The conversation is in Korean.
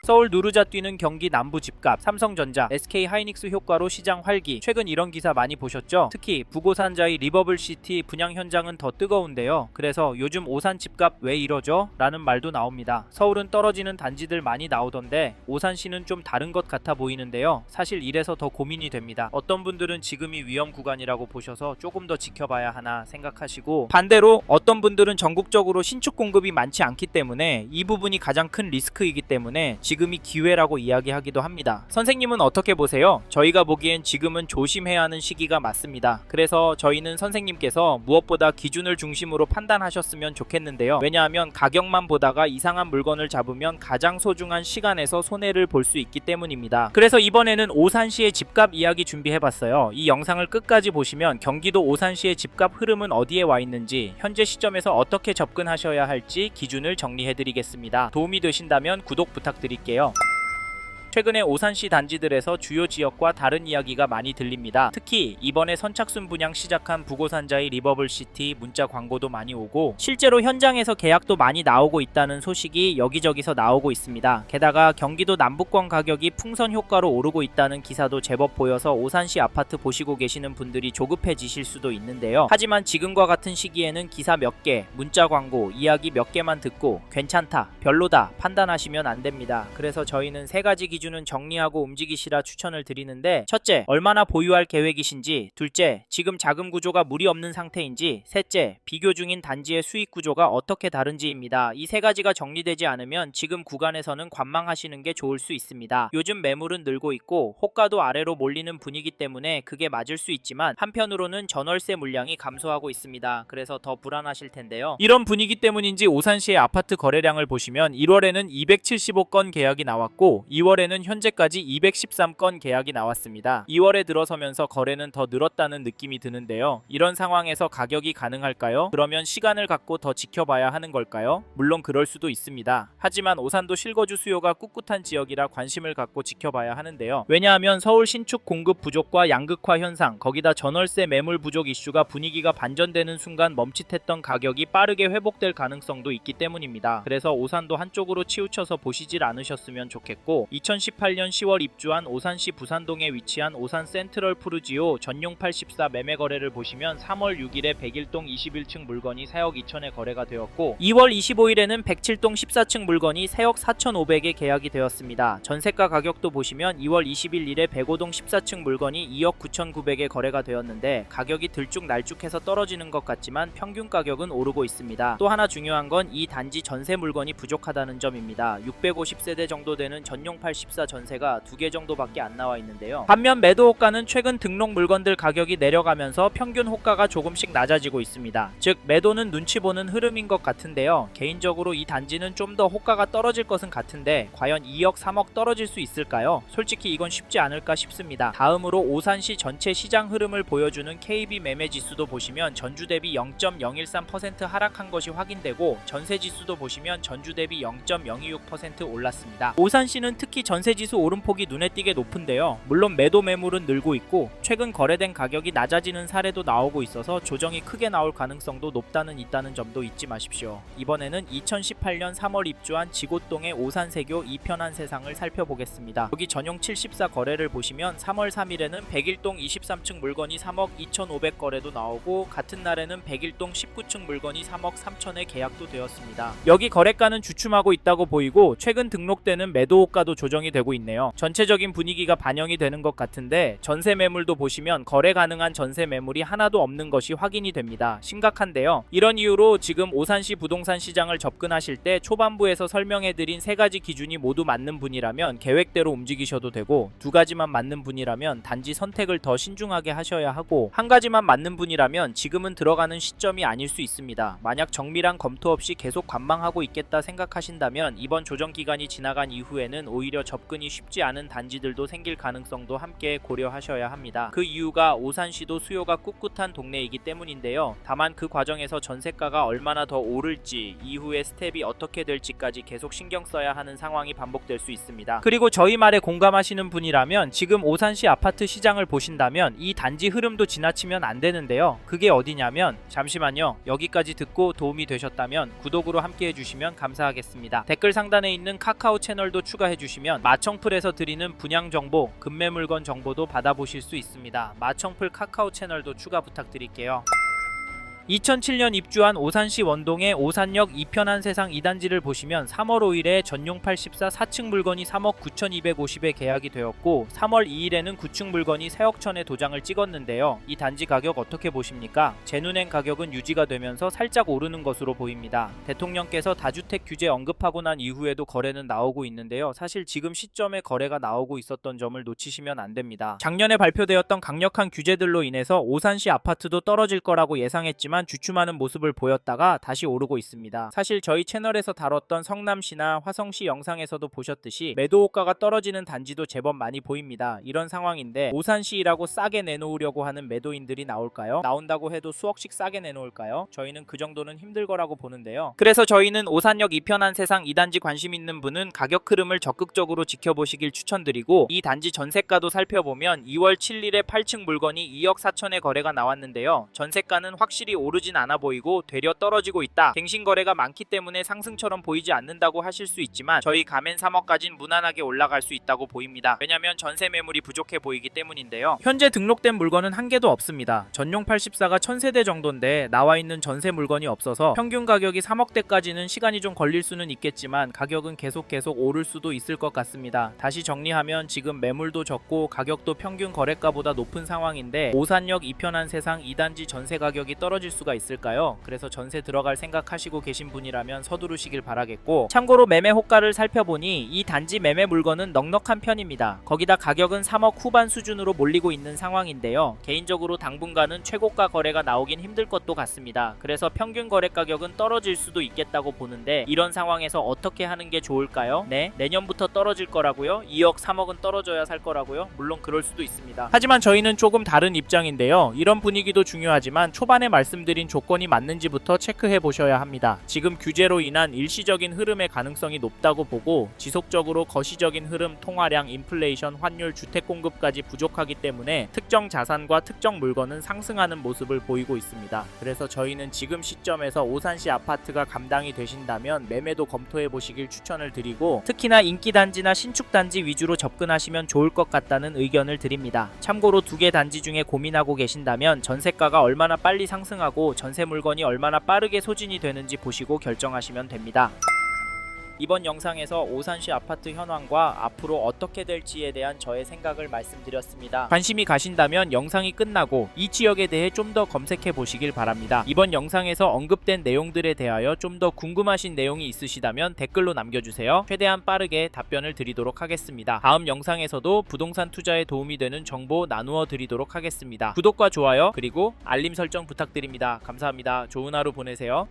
서울 누르자 뛰는 경기 남부 집값, 삼성전자, SK하이닉스 효과로 시장 활기. 최근 이런 기사 많이 보셨죠? 특히 부고산자의 리버블시티 분양 현장은 더 뜨거운데요. 그래서 요즘 오산 집값 왜 이러죠? 라는 말도 나옵니다. 서울은 떨어지는 단지들 많이 나오던데 오산시는 좀 다른 것 같아 보이는데요. 사실 이래서 더 고민이 됩니다. 어떤 분들은 지금이 위험 구간이라고 보셔서 조금 더 지켜봐야 하나 생각하시고, 반대로 어떤 분들은 전국적으로 신축 공급이 많지 않기 때문에 이 부분이 가장 큰 리스크이기 때문에 지금이 기회라고 이야기하기도 합니다. 선생님은 어떻게 보세요? 저희가 보기엔 지금은 조심해야 하는 시기가 맞습니다. 그래서 저희는 선생님께서 무엇보다 기준을 중심으로 판단하셨으면 좋겠는데요. 왜냐하면 가격만 보다가 이상한 물건을 잡으면 가장 소중한 시간에서 손해를 볼 수 있기 때문입니다. 그래서 이번에는 오산시의 집값 이야기 준비해봤어요. 이 영상을 끝까지 보시면 경기도 오산시의 집값 흐름은 어디에 와 있는지, 현재 시점에서 어떻게 접근하셔야 할지 기준을 정리해드리겠습니다. 도움이 되신다면 구독 부탁드릴게요. 최근에 오산시 단지들에서 주요 지역과 다른 이야기가 많이 들립니다. 특히 이번에 선착순 분양 시작한 부고산자의 리버블시티 문자 광고도 많이 오고, 실제로 현장에서 계약도 많이 나오고 있다는 소식이 여기저기서 나오고 있습니다. 게다가 경기도 남부권 가격이 풍선 효과로 오르고 있다는 기사도 제법 보여서 오산시 아파트 보시고 계시는 분들이 조급해지실 수도 있는데요. 하지만 지금과 같은 시기에는 기사 몇 개, 문자 광고, 이야기 몇 개만 듣고 괜찮다, 별로다 판단하시면 안 됩니다. 그래서 저희는 세 가지 기준은 정리하고 움직이시라 추천을 드리는데, 첫째, 얼마나 보유할 계획이신지, 둘째, 지금 자금 구조가 무리 없는 상태인지, 셋째, 비교 중인 단지의 수익 구조가 어떻게 다른지입니다. 이 세 가지가 정리되지 않으면 지금 구간에서는 관망하시는 게 좋을 수 있습니다. 요즘 매물은 늘고 있고 호가도 아래로 몰리는 분위기 때문에 그게 맞을 수 있지만, 한편으로는 전월세 물량이 감소하고 있습니다. 그래서 더 불안하실 텐데요. 이런 분위기 때문인지 오산시의 아파트 거래량을 보시면 1월에는 275건 계약이 나왔고 2월에는 현재까지 213건 계약이 나왔습니다. 2월에 들어서면서 거래는 더 늘었다는 느낌이 드는데요. 이런 상황에서 가격이 가능할까요? 그러면 시간을 갖고 더 지켜봐야 하는 걸까요? 물론 그럴 수도 있습니다. 하지만 오산도 실거주 수요가 꿋꿋한 지역이라 관심을 갖고 지켜봐야 하는데요. 왜냐하면 서울 신축 공급 부족과 양극화 현상, 거기다 전월세 매물 부족 이슈가 분위기가 반전되는 순간 멈칫했던 가격이 빠르게 회복될 가능성도 있기 때문입니다. 그래서 오산도 한쪽으로 치우쳐서 보시질 않으셨으면 좋겠고, 2018년 10월 입주한 오산시 부산동에 위치한 오산 센트럴 푸르지오 전용 84 매매 거래를 보시면 3월 6일에 101동 21층 물건이 4억 2천에 거래가 되었고, 2월 25일에는 107동 14층 물건이 3억 4,500에 계약이 되었습니다. 전세가 가격도 보시면 2월 21일에 105동 14층 물건이 2억 9,900에 거래가 되었는데, 가격이 들쭉날쭉해서 떨어지는 것 같지만 평균 가격은 오르고 있습니다. 또 하나 중요한 건 이 단지 전세 물건이 부족하다는 점입니다. 650세대 정도 되는 전용 84 전세가 2개 정도밖에 안 나와 있는데요. 반면 매도 호가는 최근 등록 물건들 가격이 내려가면서 평균 호가가 조금씩 낮아지고 있습니다. 즉 매도는 눈치 보는 흐름인 것 같은데요. 개인적으로 이 단지는 좀 더 호가가 떨어질 것은 같은데 과연 2억 3억 떨어질 수 있을까요? 솔직히 이건 쉽지 않을까 싶습니다. 다음으로 오산시 전체 시장 흐름을 보여주는 KB 매매 지수도 보시면 전주 대비 0.013% 하락한 것이 확인되고, 전세 지수도 보시면 전주 대비 0.026% 올랐습니다. 오산시는 특히 전세지수 오름폭이 눈에 띄게 높은데요. 물론 매도 매물은 늘고 있고 최근 거래된 가격이 낮아지는 사례도 나오고 있어서 조정이 크게 나올 가능성도 있다는 점도 잊지 마십시오. 이번에는 2018년 3월 입주한 지곶동의 오산세교 이편한 세상을 살펴보겠습니다. 여기 전용 74 거래를 보시면 3월 3일에는 101동 23층 물건이 3억 2,500 거래도 나오고, 같은 날에는 101동 19층 물건이 3억 3천에 계약도 되었습니다. 여기 거래가는 주춤하고 있다고 보이고 최근 등록되는 매도 호가도 조정이 되고 있네요. 전체적인 분위기가 반영이 되는 것 같은데, 전세 매물도 보시면 거래 가능한 전세 매물이 하나도 없는 것이 확인이 됩니다. 심각한데요. 이런 이유로 지금 오산시 부동산 시장을 접근하실 때 초반부에서 설명해드린 세 가지 기준이 모두 맞는 분이라면 계획대로 움직이셔도 되고, 두 가지만 맞는 분이라면 단지 선택을 더 신중하게 하셔야 하고, 한 가지만 맞는 분이라면 지금은 들어가는 시점이 아닐 수 있습니다. 만약 정밀한 검토 없이 계속 관망하고 있겠다 생각하신다면 이번 조정 기간이 지나간 이후에는 오히려 접근이 쉽지 않은 단지들도 생길 가능성도 함께 고려하셔야 합니다. 그 이유가 오산시도 수요가 꿋꿋한 동네이기 때문인데요. 다만 그 과정에서 전세가가 얼마나 더 오를지, 이후의 스텝이 어떻게 될지까지 계속 신경 써야 하는 상황이 반복될 수 있습니다. 그리고 저희 말에 공감하시는 분이라면 지금 오산시 아파트 시장을 보신다면 이 단지 흐름도 지나치면 안 되는데요. 그게 어디냐면, 잠시만요. 여기까지 듣고 도움이 되셨다면 구독으로 함께 해주시면 감사하겠습니다. 댓글 상단에 있는 카카오 채널도 추가해주시면 마청풀에서 드리는 분양 정보, 급매 물건 정보도 받아보실 수 있습니다. 마청풀 카카오 채널도 추가 부탁드릴게요. 2007년 입주한 오산시 원동의 오산역 이편한 세상 2단지를 보시면 3월 5일에 전용 84 4층 물건이 3억 9,250에 계약이 되었고 3월 2일에는 9층 물건이 3억 1천에 도장을 찍었는데요. 이 단지 가격 어떻게 보십니까? 재눈행 가격은 유지가 되면서 살짝 오르는 것으로 보입니다. 대통령께서 다주택 규제 언급하고 난 이후에도 거래는 나오고 있는데요. 사실 지금 시점에 거래가 나오고 있었던 점을 놓치시면 안 됩니다. 작년에 발표되었던 강력한 규제들로 인해서 오산시 아파트도 떨어질 거라고 예상했지만 주춤하는 모습을 보였다가 다시 오르고 있습니다. 사실 저희 채널에서 다뤘던 성남시나 화성시 영상에서도 보셨듯이 매도 호가가 떨어지는 단지도 제법 많이 보입니다. 이런 상황인데 오산시라고 싸게 내놓으려고 하는 매도인들이 나올까요? 나온다고 해도 수억씩 싸게 내놓을까요? 저희는 그 정도는 힘들 거라고 보는데요. 그래서 저희는 오산역 이편한 세상 2단지 관심 있는 분은 가격 흐름을 적극적으로 지켜보시길 추천드리고, 이 단지 전세가도 살펴보면 2월 7일에 8층 물건이 2억 4천에 거래가 나왔는데요. 전세가는 확실히 오르진 않아 보이고 되려 떨어지고 있다. 갱신 거래가 많기 때문에 상승처럼 보이지 않는다고 하실 수 있지만 저희 가맹 3억까진 무난하게 올라갈 수 있다고 보입니다. 왜냐면 전세 매물이 부족해 보이기 때문인데요. 현재 등록된 물건은 한 개도 없습니다. 전용 84가 1000세대 정도인데 나와 있는 전세 물건이 없어서 평균 가격이 3억대까지는 시간이 좀 걸릴 수는 있겠지만 가격은 계속 오를 수도 있을 것 같습니다. 다시 정리하면 지금 매물도 적고 가격도 평균 거래가보다 높은 상황인데 오산역 이편한 세상 2단지 전세 가격이 떨어질 수가 있을까요? 그래서 전세 들어갈 생각하시고 계신 분이라면 서두르시길 바라겠고, 참고로 매매 호가를 살펴보니 이 단지 매매 물건은 넉넉한 편입니다. 거기다 가격은 3억 후반 수준으로 몰리고 있는 상황인데요. 개인적으로 당분간은 최고가 거래가 나오긴 힘들 것도 같습니다. 그래서 평균 거래 가격은 떨어질 수도 있겠다고 보는데 이런 상황에서 어떻게 하는 게 좋을까요? 네, 내년부터 떨어질 거라고요? 2억 3억은 떨어져야 살 거라고요? 물론 그럴 수도 있습니다. 하지만 저희는 조금 다른 입장인데요. 이런 분위기도 중요하지만 초반에 말씀드린 조건이 맞는지부터 체크해 보셔야 합니다. 지금 규제로 인한 일시적인 흐름의 가능성이 높다고 보고 지속적으로 거시적인 흐름, 통화량, 인플레이션, 환율, 주택 공급까지 부족하기 때문에 특정 자산과 특정 물건은 상승하는 모습을 보이고 있습니다. 그래서 저희는 지금 시점에서 오산시 아파트가 감당이 되신다면 매매도 검토해 보시길 추천을 드리고, 특히나 인기 단지나 신축 단지 위주로 접근하시면 좋을 것 같다는 의견을 드립니다. 참고로 두 개 단지 중에 고민하고 계신다면 전세가가 얼마나 빨리 상승하고 전세 물건이 얼마나 빠르게 소진이 되는지 보시고 결정하시면 됩니다. 이번 영상에서 오산시 아파트 현황과 앞으로 어떻게 될지에 대한 저의 생각을 말씀드렸습니다. 관심이 가신다면 영상이 끝나고 이 지역에 대해 좀 더 검색해 보시길 바랍니다. 이번 영상에서 언급된 내용들에 대하여 좀 더 궁금하신 내용이 있으시다면 댓글로 남겨주세요. 최대한 빠르게 답변을 드리도록 하겠습니다. 다음 영상에서도 부동산 투자에 도움이 되는 정보 나누어 드리도록 하겠습니다. 구독과 좋아요 그리고 알림 설정 부탁드립니다. 감사합니다. 좋은 하루 보내세요.